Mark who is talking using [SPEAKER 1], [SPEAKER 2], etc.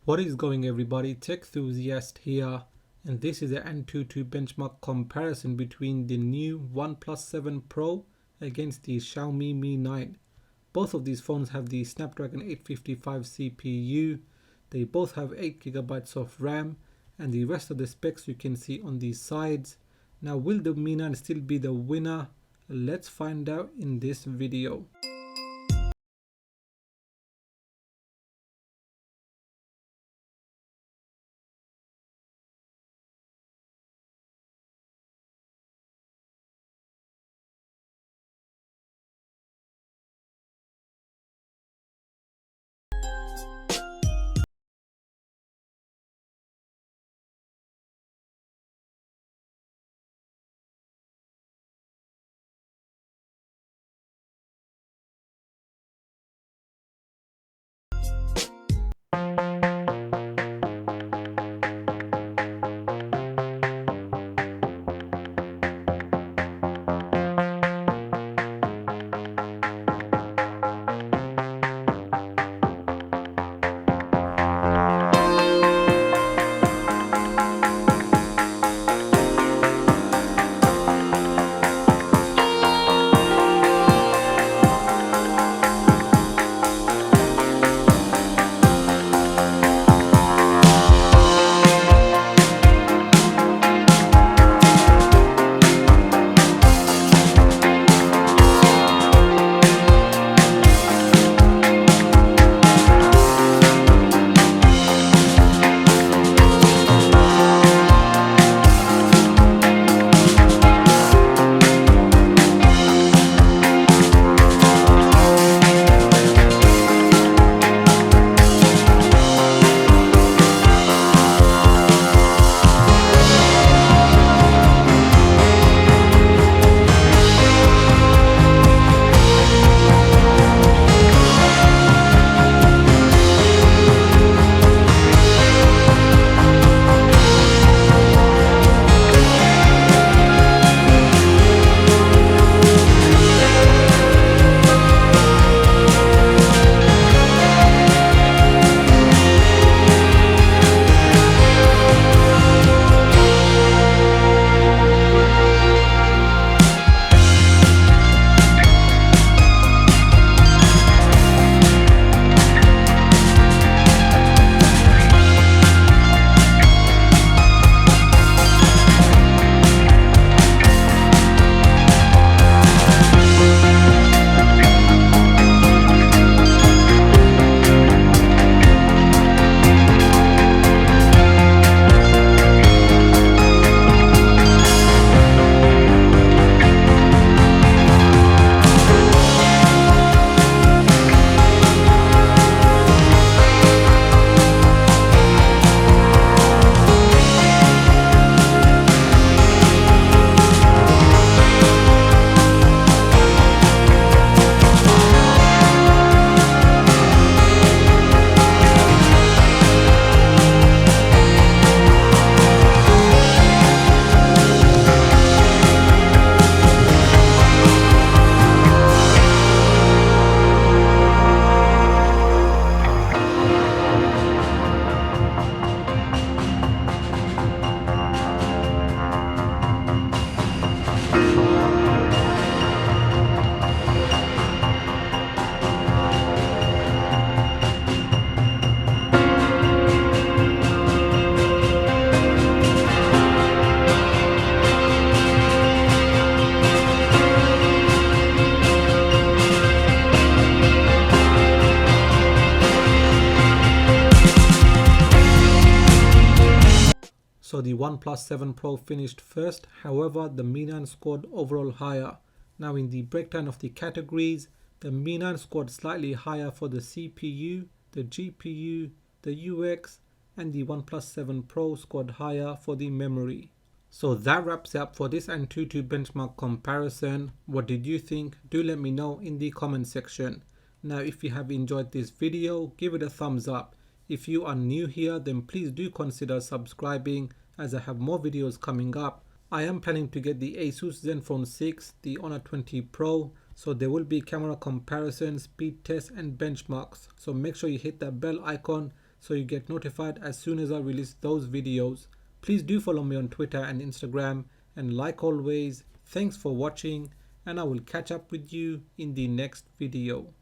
[SPEAKER 1] What is going everybody, tech enthusiast here, and this is an Antutu benchmark comparison between the new OnePlus 7 Pro against the Xiaomi Mi 9. Both of these phones have the Snapdragon 855 CPU, they both have 8GB of RAM, and the rest of the specs you can see on these sides. Now will the Mi 9 still be the winner? Let's find out in this video. So the OnePlus 7 Pro finished first, however the Mi 9 scored overall higher. Now in the breakdown of the categories, the Mi 9 scored slightly higher for the CPU, the GPU, the UX, and the OnePlus 7 Pro scored higher for the memory. So that wraps up for this Antutu benchmark comparison. What did you think? Do let me know in the comment section. Now if you have enjoyed this video, give it a thumbs up. If you are new here, then please do consider subscribing as I have more videos coming up. I am planning to get the Asus Zenfone 6, the Honor 20 Pro, so there will be camera comparisons, speed tests and benchmarks. So make sure you hit that bell icon so you get notified as soon as I release those videos. Please do follow me on Twitter and Instagram, and like always, thanks for watching, and I will catch up with you in the next video.